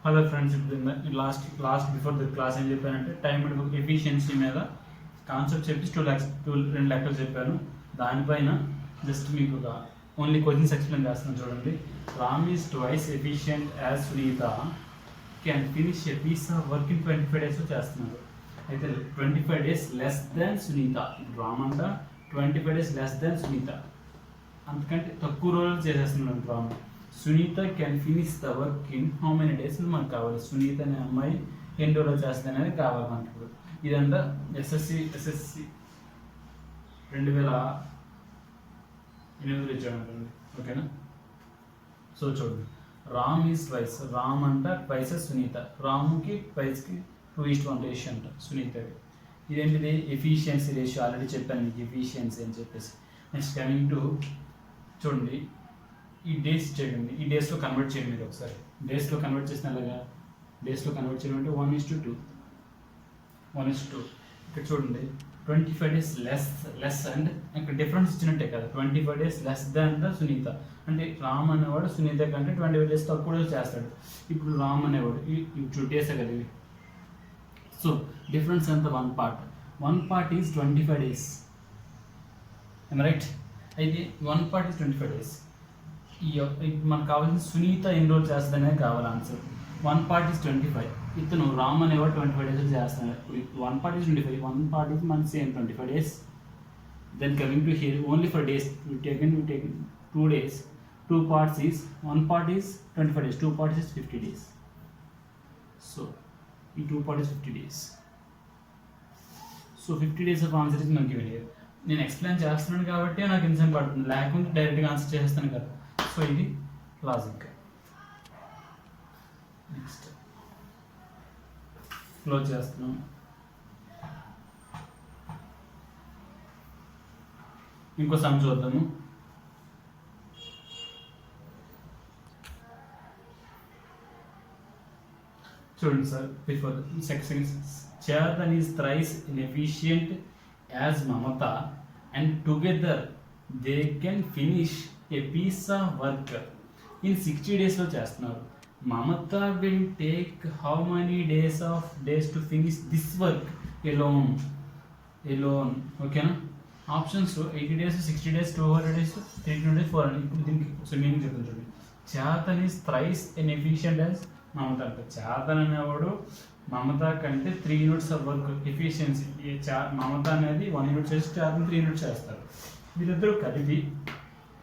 Hello friends, ఇప్పుడు last before the class ఏం చెప్పానంటే టైం అండ్ ఎఫిషియన్సీ మీద కాన్సెప్ట్ చెప్పి 2 లెక్కలు చెప్పాను. దానిపైన జస్ట్ మీకు ఒక ఓన్లీ క్వశ్చన్స్ ఎక్స్ప్లెయిన్ చేస్తాను చూడండి. Ram is twice efficient as Sunita can finish a piece of work in 25 days చేస్తున్నారు. అయితే 25 days లెస్ దాన్ సునీత. ఇప్పుడు రామ్ అంట 25 days లెస్ దాన్ సునీత, అంతకంటే తక్కువ రోజులు చేసేస్తున్నాడు Ram. Sunitha can finish the work in how many days మనకు కావాలి. సునీత అనే అమ్మాయి ఎన్ని రోజులు చేస్తుంది అనేది కావాలి మనకి. ఇప్పుడు ఇదంతా ఎస్ఎస్సి 2008 ఇచ్చాడు, ఓకేనా. సో చూడండి, రామ్ ఈజ్ ట్వైస్. రామ్ అంట ట్వైస్ సునీత. రాముకి ట్వైస్కి 2:1 రేషియో అంట సునీతకి. ఇదేంటిది ఎఫిషియన్సీ రేషియో. ఆల్రెడీ చెప్పాను మీకు ఎఫిషియన్సీ అని చెప్పేసి. నెక్స్ట్ కమింగ్ టు చూడండి, ఈ డేస్ చేయండి, ఈ డేస్లో కన్వర్ట్ చేయండి. మీరు ఒకసారి డేస్లో కన్వర్ట్ చేసిన అలాగా డేస్లో కన్వర్ట్ చేయడం అంటే 1:2. ఇక్కడ చూడండి, 25 days లెస్ అంటే ఇక్కడ డిఫరెన్స్ ఇచ్చినట్టే కదా. 25 days less than the Sunita అంటే రామ్ అనేవాడు సునీత కంటే 25 days తక్కువ చేస్తాడు. ఇప్పుడు రామ్ అనేవాడు ఇప్పుడు డేసే కదా ఇవి. సో డిఫరెన్స్ ఎంత? 1 part ఈజ్ 25 days, రైట్. అయితే 1 part ఈజ్ 25 days. మనకు కావాల్సిన సునీత ఎన్ని రోజులు చేస్తుంది అనేది కావాలి ఆన్సర్. 1 part is 25. ఇతను రామ్ అనేవాడు 25 days చేస్తున్నాడు. ఇప్పుడు 1 part ఈజ్ 25, 1 part ఈజ్ మన same 25 days. Then coming to here only for days we taken 2 days. 2 parts is 1 part is 25 days, 2 parts is 50 days. So ఈ 2 part is 50 days. So 50 days of answer is మనకి given here. నేను explain చేస్తున్నాను కాబట్టి నాకు ఇన్సెంట్ పడుతుంది, లేకుంటే డైరెక్ట్గా answer చేస్తాను కదా. సో ఇది లాజిక్. నెక్స్ట్ క్లోజ్ చేస్తున్నాం. ఇంకో సమ్ చూద్దాము. చూడండి sir, before second, Chetan is thrice inefficient as Mamata and together they can finish a piece of work in 60 daysలో చేస్తున్నారు. Mamata will take how many days to finish this work alone. ఓకేనా. Options 80 days, 60 days, 200 days, 300 days, 400. ఇప్పుడు దీనికి meaning చెప్తాను చూడండి. Chetan is thrice inefficient as Mamata అంటే చేతన్ అనేవాడు మమత కంటే 3 units of work efficiency. Mamata అనేది 1 unit చేసి చేతన్ 3 units చేస్తారు. వీళ్ళిద్దరూ కలిపి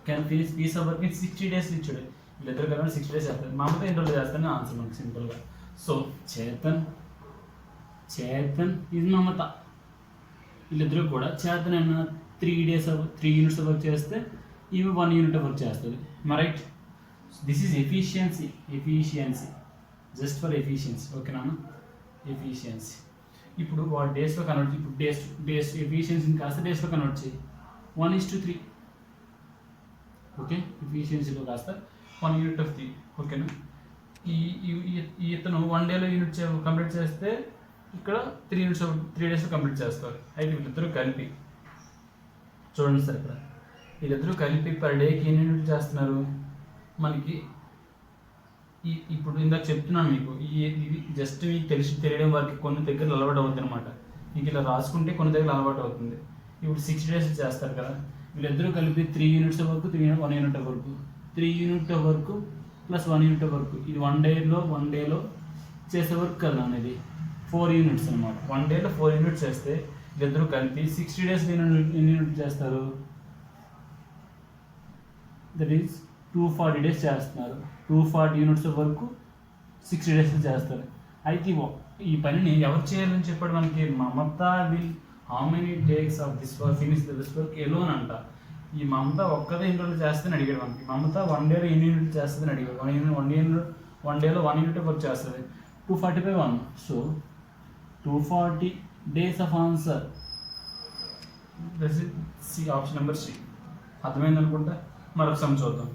can finish piece of work in 60 days ఇచ్చాడు. వీళ్ళిద్దరు కలిపి 60 days చేస్తారు. మమత ఎన్ని రోజులు చేస్తారని ఆన్సర్ మనకి సింపుల్గా. సో చేతన్ ఇది మమత. వీళ్ళిద్దరూ కూడా చేతన్ అయినా 3 units ఆఫ్ వర్క్ చేస్తే ఇవి 1 unit ఆఫ్ వర్క్ చేస్తుంది. Right. This is efficiency just for efficiency. ఓకేనా, ఎఫిషియన్సీ. ఇప్పుడు వాడు డేస్లో కన్వర్ట్, ఇప్పుడు డేస్ ఎఫిషియన్సీని కాస్త డేస్లో కన్వర్ట్ చేయి. 1:3. ఓకే, ఎఫిషియన్సీలో కాస్త 1 unit of 3. ఓకేనా. ఇతను 1 dayలో యూనిట్ కంప్లీట్ చేస్తే ఇక్కడ 3 daysలో కంప్లీట్ చేస్తారు. అయితే వీళ్ళిద్దరూ కలిపి చూడండి సార్, ఇక్కడ వీళ్ళిద్దరూ కలిపి పర్ డేకి ఎన్ని యూనిట్లు చేస్తున్నారు మనకి. ఇప్పుడు ఇందాక చెప్తున్నాను మీకు, ఇది జస్ట్ మీకు తెలియడం వరకు కొన్ని దగ్గర అలవాటు అవుతుంది అనమాట. మీకు ఇలా రాసుకుంటే కొన్ని దగ్గర అలవాటు అవుతుంది. ఇప్పుడు 60 days చేస్తారు కదా. వీళ్ళిద్దరూ కలిపి 3 units వరకు 1 unit వరకు 3 unit వరకు ప్లస్ 1 unit వరకు. ఇది 1 డేలో చేసే వర్క్ కదా అనేది 4 units అనమాట. 1 dayలో 4 units చేస్తే వీళ్ళిద్దరూ కలిపి 60 days ఎన్ని యూనిట్ చేస్తారు? దట్ ఈస్ 240 days చేస్తున్నారు. 240 units వరకు 60 days చేస్తారు. అయితే ఈ పనిని ఎవరు చేయాలని చెప్పాడు మనకి? Mamata will how many takes of this work finish this work alone అంట. ఈ మమత ఒక్కదే ఎన్ని రోజులు చేస్తుందని అడిగాడు మనకి. మమత 1 dayలో ఎన్ని యూనిట్ చేస్తుందని అడిగాడు. 1 dayలో 1 unit వర్క్ చేస్తుంది. 240/1. So 240 days of answer. This is C, option number C. అర్థమైంది అనుకుంటా. మరొక సమ్ చూద్దాం.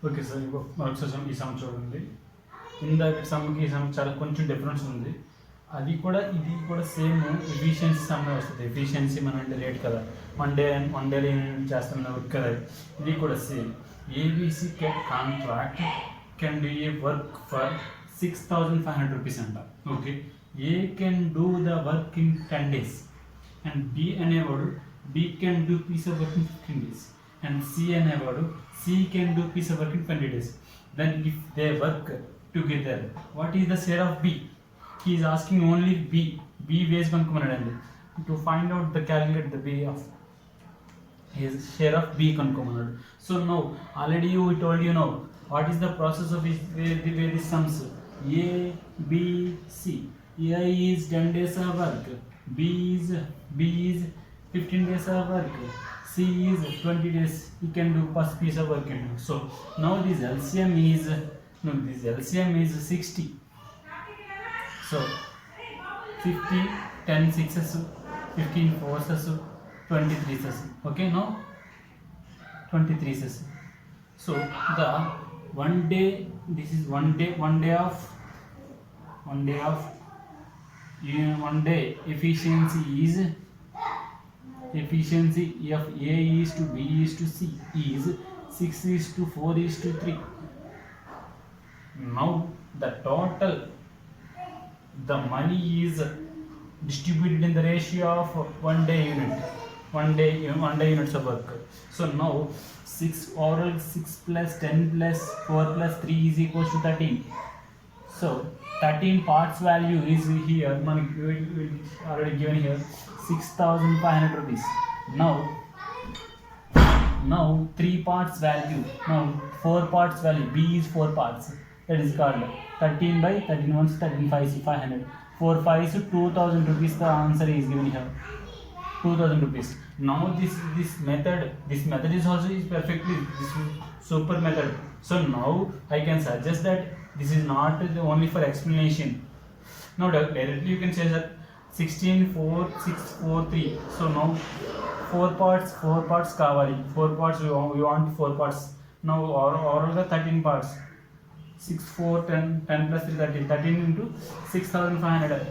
ఓకే సార్, మరొకసారి ఈ సమ్ చూడండి. ఇందాక సమ్కి ఈ సమ్ చాలా కొంచెం డిఫరెన్స్ ఉంది. అది కూడా ఇది కూడా సేమ్ ఎఫిషియన్సీ సమ్మే వస్తుంది. ఎఫిషియన్సీ మన రేట్ కదా, వన్ డే చేస్తున్న వర్క్ కదా, ఇది కూడా same. ABC contract can do a work for 6,500 rupees అంట. Okay, A can do the work in 10 days and B అనేవాడు B can do piece of work in 15 days and C అనేవాడు C can do piece of work in 20 days. Then if they work together what is the share of B? He is asking only B base కనుక్కోమన్నాడండి. To find out the calculate the B of his share of B కనుక్కోమన్నాడు. So now already you told you know what is the process of the way this sums. A B C. A is 10 days of work, B is 15 days of work, C is 20 days. He can do first piece of work. So now this LCM is 60. So 50, 10 sixes, 15 fours, 23 ses. Okay, now 23 ses. So the one day, this is one day of efficiency of A is to B is to C is 6 is to 4 is to 3. Now the total, the money is distributed in the ratio of one day units of work. So now 6 overall 6 plus 10 plus 4 plus 3 is equals to 13. So 13 parts value is here, already given here 6,500 rupees. Now 3 parts value, now 4 parts value, B is 4 parts, that is called 13 by 13 ones 13 5 is 500, 4 5 is 2,000 rupees. The answer is given here 2,000 rupees. Now this method is also perfectly, this is super method. So now I can suggest that this is not only for explanation. Now directly you can say that 16 4 6 4 3. So now 4 parts kavali, 4 parts we want 4 parts. Now overall the 13 parts, 6 4 10 plus 3 13 into 6,500,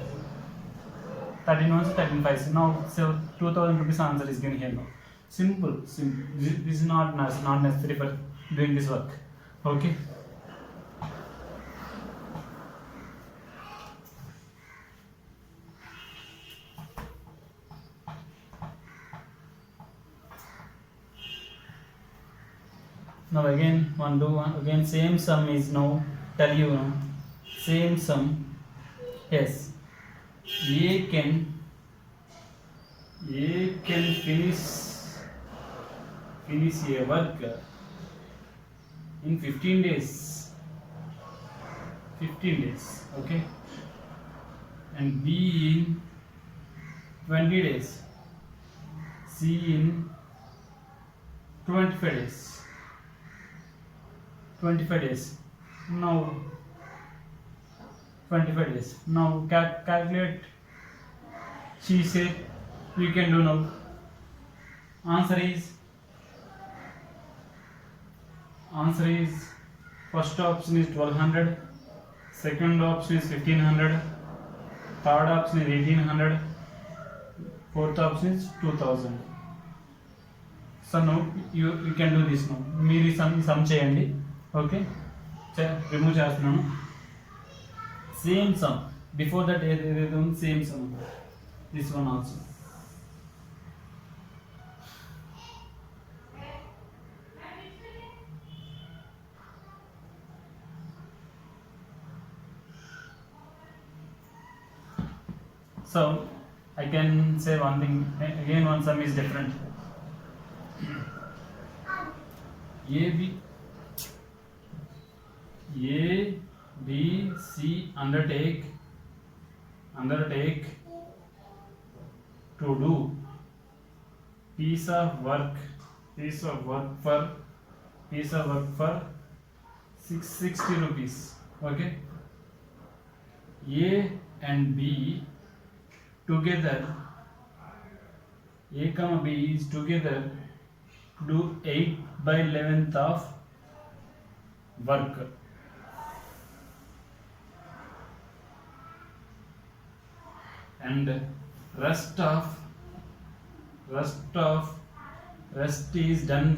13 ones 13 5. Now so 2,000 rupees answer is given here. Now simple. This is not necessary for doing this work. Okay, now again same sum is now tell you now same sum. Yes, A can finish a work in 15 days. Okay, and B in 20 days, C in 25 days. Now 25 days. Now calculate. She said we can do now. Answer is first option is 1,200, second option is 1,500, third option is 1,800, fourth option is 2,000. So now you can do this now. మీరు some చేయండి. Okay, remove చేస్తున్నాను. Same some before that ఏదైతే ఉంది same some, this one also. So I can say one thing again, one sum is different. A B C undertake to do piece of work for 660 rupees. Okay, A and B together, A comma B is together do 8/11th of work. and rest is done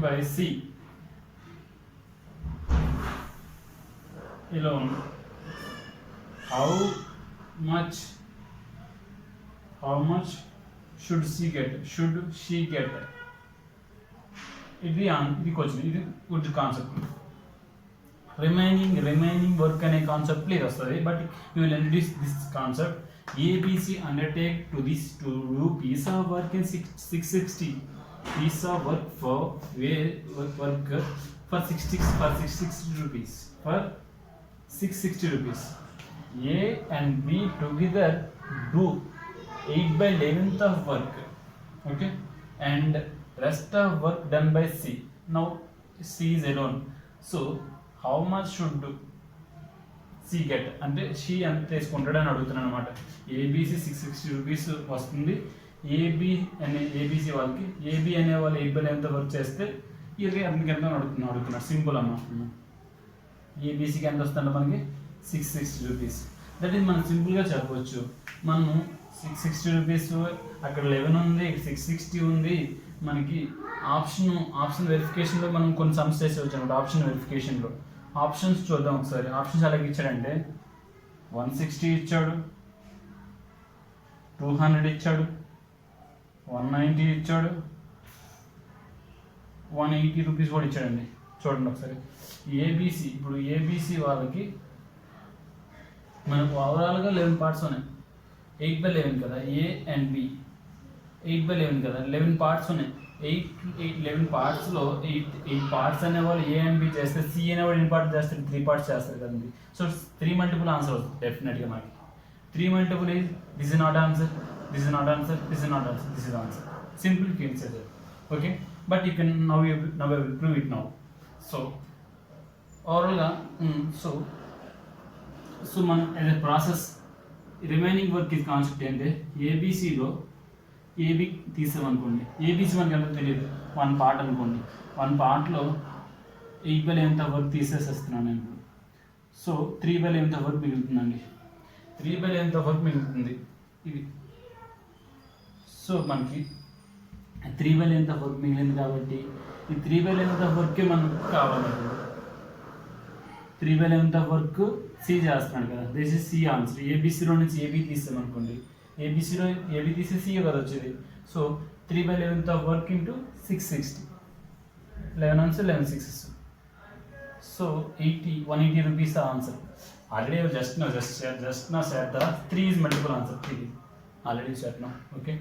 by C alone. How much should she get? ఇది question, ఇది good concept. Remaining work అనే concept ఇది వస్తుంది, but you will introduce this concept. ABC undertake to do piece of work in 660 piece of work for 660 rupees. For 660 rupees, A and B together do 8/11th of work, okay, and rest of work done by C. Now C is alone, so how much should C get? అంటే she ఎంత తీసుకుంటాడని అడుగుతున్నాను అనమాట. ABC 660 rupees వస్తుంది. ABC వాళ్ళకి AB అనే వాళ్ళు 8/11th work చేస్తే ఇది అందుకు ఎంత అడుగుతున్నాడు. సింపుల్ అమ్మ. ఏబిసికి ఎంత వస్తుందంటే మనకి 660 రూపీస్. దట్ ఈస్ మనం సింపుల్గా చెప్పవచ్చు. మనం 660 రూపీస్, అక్కడ 11 ఉంది, 660 ఉంది. మనకి ఆప్షన్ వెరిఫికేషన్లో మనం కొన్ని సమ్స్ చేసి వచ్చాము. ఆప్షన్ వెరిఫికేషన్లో ఆప్షన్స్ చూద్దాం ఒకసారి. ఆప్షన్స్ అలాగే ఇచ్చాడంటే 160 ఇచ్చాడు, 200 ఇచ్చాడు, 190 ఇచ్చాడు, 180 రూపీస్ కూడా ఇచ్చాడండి. చూడండి ఒకసారి. ఇప్పుడు ఏబిసి వాళ్ళకి మనకు ఓవరాల్గా 11 పార్ట్స్ ఉన్నాయి. 8/11 కదా, ఏ అండ్ బి 8/11 కదా, 11 పార్ట్స్ ఉన్నాయి. 11 పార్ట్స్లో 8 పార్ట్స్ అనేవాళ్ళు ఏ అండ్ బి చేస్తే, సి అనేవాడు ఎన్ని పార్ట్స్ చేస్తారు? 3 పార్ట్స్ చేస్తారు కదండి. సో 3 మల్టిపుల్ ఆన్సర్ వస్తుంది డెఫినెట్గా మనకి. 3 multiple is this is not answer, this is not answer, this is not answer, this is answer. Simple కెన్స్ అది. Okay, but you can now I will prove it now. So ఓవరాల్గా so మనం as a process remaining work ఇది concept ఏంటంటే, ఏబిసిలో AB తీసామనుకోండి. ABC మనకి ఎంత తెలియదు, 1 పార్ట్ అనుకోండి. 1 పార్ట్లో 8/11th వర్క్ తీసేసేస్తున్నాను నేను. So 3/11th work మిగులుతుందండి. 3/11th work మిగులుతుంది ఇది. సో మనకి 3/11th వర్క్ మిగిలింది కాబట్టి ఈ 3/11th వర్కే మనకు కావాలనుకో. 3/11th వర్క్ సి చేస్తున్నాడు కదా, దిస్ ఇస్ సి ఆన్సర్. ఏబిసిలో నుంచి ఏబి తీసామనుకోండి, ఏబిసిలో ఏబి తీసి సి కదా వచ్చేది. So 3/11th work into 660, 11 answer 11 6. So 180 rupees answer. Already just నా set 3 is multiple answer. 3 already set now. Okay.